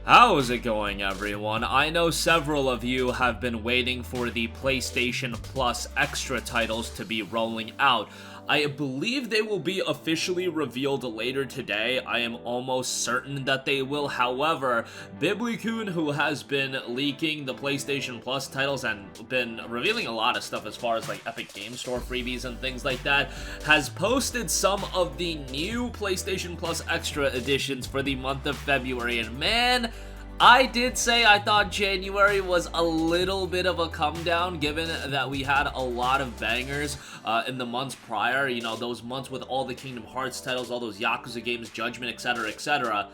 How is it going, everyone? I know several of you have been waiting for the PlayStation Plus extra titles to be rolling out. I believe they will be officially revealed later today. I am almost certain that they will. However, Biblikun, who has been leaking the PlayStation Plus titles and been revealing a lot of stuff as far as like Epic Game Store freebies and things like that, has posted some of the new PlayStation Plus extra editions for the month of February. And man, I did say I thought January was a little bit of a come down, given that we had a lot of bangers in the months prior. You know, those months with all the Kingdom Hearts titles, all those Yakuza games, Judgment, etc., etc.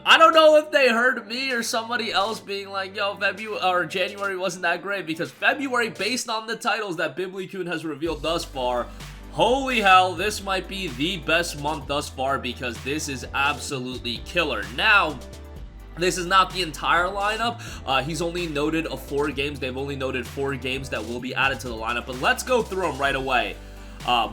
I don't know if they heard me or somebody else being like, yo, February or January wasn't that great, because February, based on the titles that Biblikun has revealed thus far, holy hell, this might be the best month thus far, because this is absolutely killer. Now, this is not the entire lineup. He's only noted 4 games. They've only noted 4 games that will be added to the lineup, but let's go through them right away.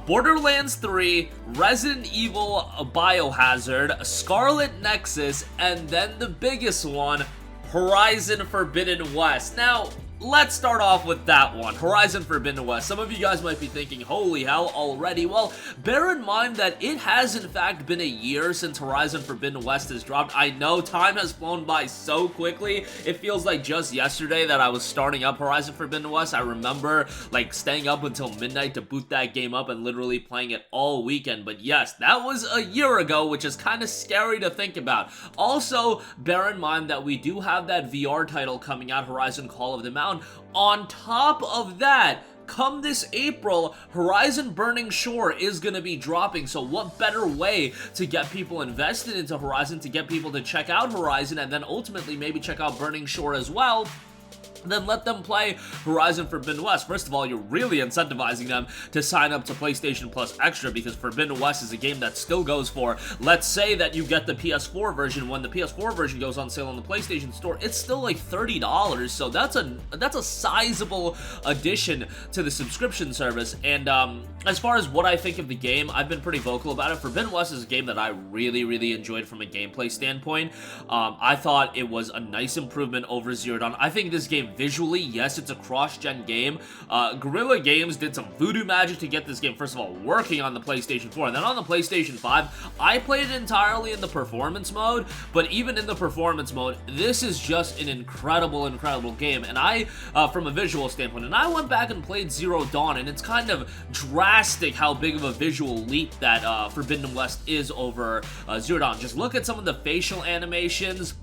Borderlands 3, Resident Evil Biohazard, Scarlet Nexus, and then the biggest one, Horizon Forbidden West. Now, let's start off with that one, Horizon Forbidden West. Some of you guys might be thinking, holy hell, already? Well, bear in mind that it has in fact been a year since Horizon Forbidden West has dropped. I know time has flown by so quickly. It feels like just yesterday that I was starting up Horizon Forbidden West. I remember like staying up until midnight to boot that game up and literally playing it all weekend. But yes, that was a year ago, which is kind of scary to think about. Also, bear in mind that we do have that VR title coming out, Horizon Call of the Mountain. On top of that, come this April, Horizon Burning Shore is going to be dropping, so what better way to get people invested into Horizon, to get people to check out Horizon, and then ultimately maybe check out Burning Shore as well, then let them play Horizon Forbidden West. First of all, you're really incentivizing them to sign up to PlayStation Plus Extra, because Forbidden West is a game that still goes for, let's say that you get the PS4 version. When the PS4 version goes on sale on the PlayStation Store, it's still like $30, so that's a sizable addition to the subscription service. And as far as what I think of the game, I've been pretty vocal about it. Forbidden West is a game that I really enjoyed from a gameplay standpoint. I thought it was a nice improvement over Zero Dawn. I think this game visually, yes, it's a cross-gen game. Guerrilla Games did some voodoo magic to get this game, first of all, working on the PlayStation 4, and then on the PlayStation 5, I played it entirely in the performance mode, but even in the performance mode, this is just an incredible game, and I, from a visual standpoint, and I went back and played Zero Dawn, and it's kind of drastic how big of a visual leap that Forbidden West is over Zero Dawn. Just look at some of the facial animations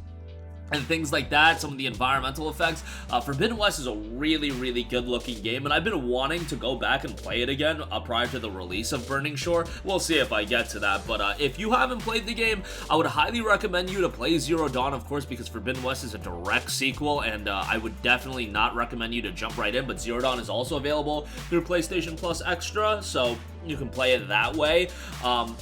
and things like that, some of the environmental effects. Forbidden West is a really good looking game, and I've been wanting to go back and play it again prior to the release of Burning Shore. We'll see if I get to that, but if you haven't played the game, I would highly recommend you to play Zero Dawn, of course, because Forbidden West is a direct sequel, and I would definitely not recommend you to jump right in, but Zero Dawn is also available through PlayStation Plus Extra, so you can play it that way.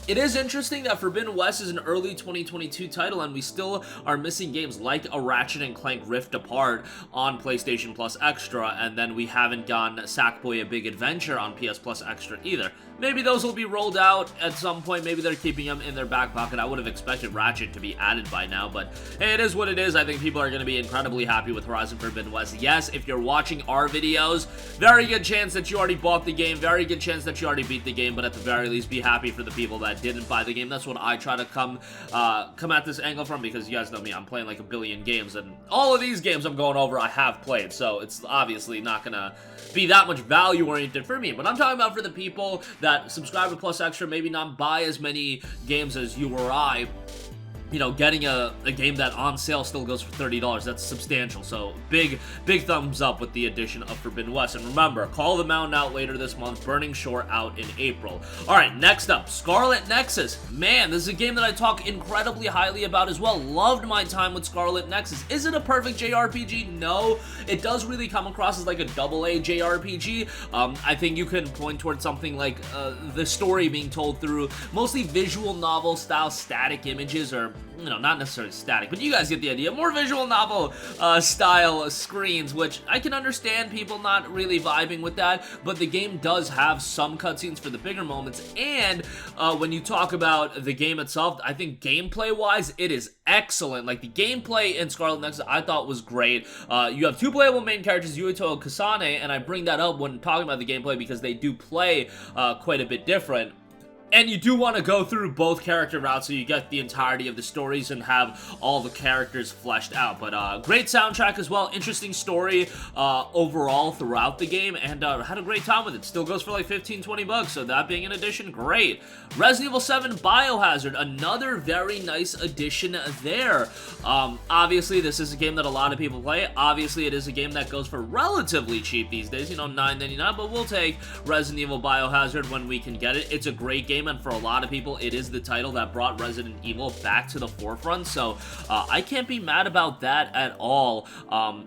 It is interesting that Forbidden West is an early 2022 title, and we still are missing games like a Ratchet & Clank Rift Apart on PlayStation Plus Extra, and then we haven't gotten Sackboy: A Big Adventure on PS Plus Extra either. Maybe those will be rolled out at some point. Maybe they're keeping them in their back pocket. I would have expected Ratchet to be added by now, but hey, it is what it is. I think people are going to be incredibly happy with Horizon Forbidden West. Yes, if you're watching our videos, very good chance that you already bought the game, very good chance that you already beat the game, but at the very least, be happy for the people that didn't buy the game. That's what I try to come at this angle from, because you guys know me, I'm playing like a billion games, and all of these games I'm going over I have played, so it's obviously not gonna be that much value oriented for me. But I'm talking about for the people that subscribe to Plus Extra, maybe not buy as many games as you or I. You know, getting a game that on sale still goes for $30, that's substantial. So big thumbs up with the addition of Forbidden West. And remember, Call of the Mountain out later this month, Burning Shore out in April. Alright, next up, Scarlet Nexus. Man, this is a game that I talk incredibly highly about as well. Loved my time with Scarlet Nexus. Is it a perfect JRPG? No. It does really come across as like a AA JRPG. I think you can point towards something like the story being told through mostly visual novel style static images, or you know, not necessarily static, but you guys get the idea, more visual novel style screens, which I can understand people not really vibing with that, but the game does have some cutscenes for the bigger moments, and when you talk about the game itself, I think gameplay-wise, it is excellent. Like, the gameplay in Scarlet Nexus I thought was great. You have two playable main characters, Yuito and Kasane, and I bring that up when talking about the gameplay because they do play quite a bit different. And you do want to go through both character routes so you get the entirety of the stories and have all the characters fleshed out. But great soundtrack as well, interesting story overall throughout the game, and had a great time with it. Still goes for like 15-20 bucks, so that being an addition, great. Resident Evil 7 Biohazard, another very nice addition there. Obviously, this is a game that a lot of people play. Obviously, it is a game that goes for relatively cheap these days, you know, $9.99, but we'll take Resident Evil Biohazard when we can get it. It's a great game, and for a lot of people, it is the title that brought Resident Evil back to the forefront, so I can't be mad about that at all.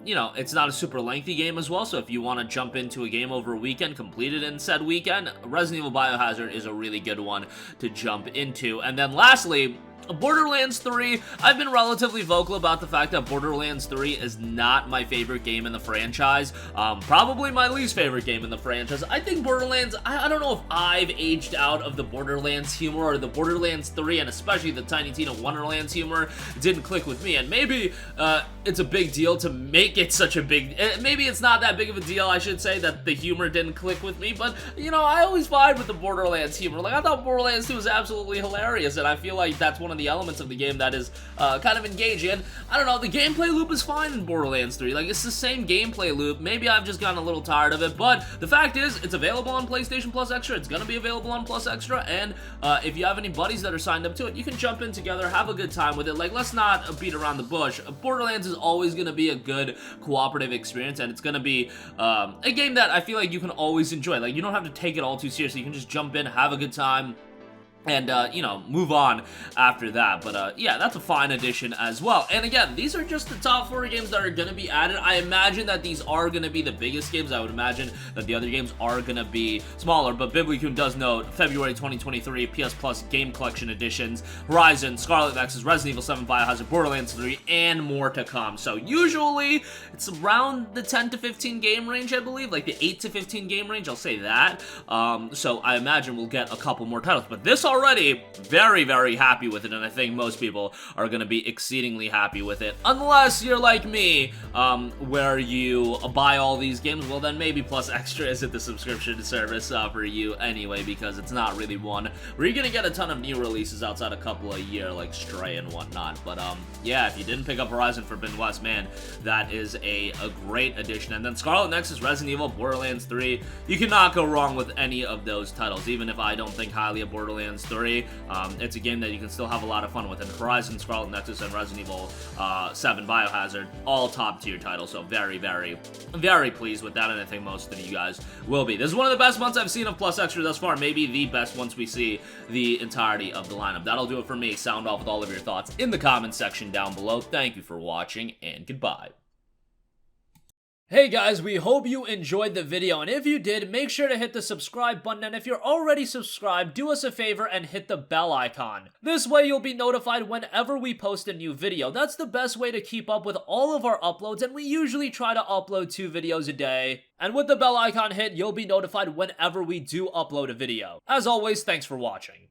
You know, it's not a super lengthy game as well, so if you want to jump into a game over a weekend, complete it in said weekend, Resident Evil Biohazard is a really good one to jump into. And then lastly, Borderlands 3, I've been relatively vocal about the fact that Borderlands 3 is not my favorite game in the franchise. Probably my least favorite game in the franchise. I think Borderlands, I don't know if I've aged out of the Borderlands humor, or the Borderlands 3, and especially the Tiny Tina Wonderlands humor, didn't click with me. And maybe it's a big deal to make it such a big, maybe it's not that big of a deal, I should say, that the humor didn't click with me, but, you know, I always vibe with the Borderlands humor. Like, I thought Borderlands 2 was absolutely hilarious, and I feel like that's one of the elements of the game that is kind of engaging. And I don't know, the gameplay loop is fine in Borderlands 3. Like, it's the same gameplay loop. Maybe I've just gotten a little tired of it, but the fact is, it's available on PlayStation Plus Extra. It's gonna be available on Plus Extra, and if you have any buddies that are signed up to it, you can jump in together, have a good time with it. Like, let's not beat around the bush. Borderlands is always gonna be a good cooperative experience, and it's gonna be a game that I feel like you can always enjoy. Like, you don't have to take it all too seriously. You can just jump in, have a good time, and, you know, move on after that. But, yeah, that's a fine addition as well. And again, these are just the top 4 games that are gonna be added. I imagine that these are gonna be the biggest games. I would imagine that the other games are gonna be smaller, but Biblicum does note February 2023 PS Plus Game Collection Editions, Horizon, Scarlet Nexus, Resident Evil 7, Biohazard, Borderlands 3, and more to come. So usually, it's around the 10 to 15 game range, I believe, like the 8 to 15 game range, I'll say that. So I imagine we'll get a couple more titles, but this already very, very happy with it, and I think most people are going to be exceedingly happy with it. Unless you're like me, where you buy all these games, well then maybe Plus Extra isn't the subscription service for you anyway, because it's not really one where you're going to get a ton of new releases outside a couple a year, like Stray and whatnot. But yeah, if you didn't pick up Horizon Forbidden West, man, that is a great addition. And then Scarlet Nexus, Resident Evil, Borderlands 3, you cannot go wrong with any of those titles, even if I don't think highly of Borderlands 3. It's a game that you can still have a lot of fun with. And Horizon, Scarlet Nexus, and Resident Evil 7 Biohazard, all top tier titles. So very, very, very pleased with that, and I think most of you guys will be. This is one of the best months I've seen of Plus Extra thus far. Maybe the best once we see the entirety of the lineup. That'll do it for me. Sound off with all of your thoughts in the comments section down below. Thank you for watching, and goodbye. Hey guys, we hope you enjoyed the video, and if you did, make sure to hit the subscribe button, and if you're already subscribed, do us a favor and hit the bell icon. This way you'll be notified whenever we post a new video. That's the best way to keep up with all of our uploads, and we usually try to upload 2 videos a day. And with the bell icon hit, you'll be notified whenever we do upload a video. As always, thanks for watching.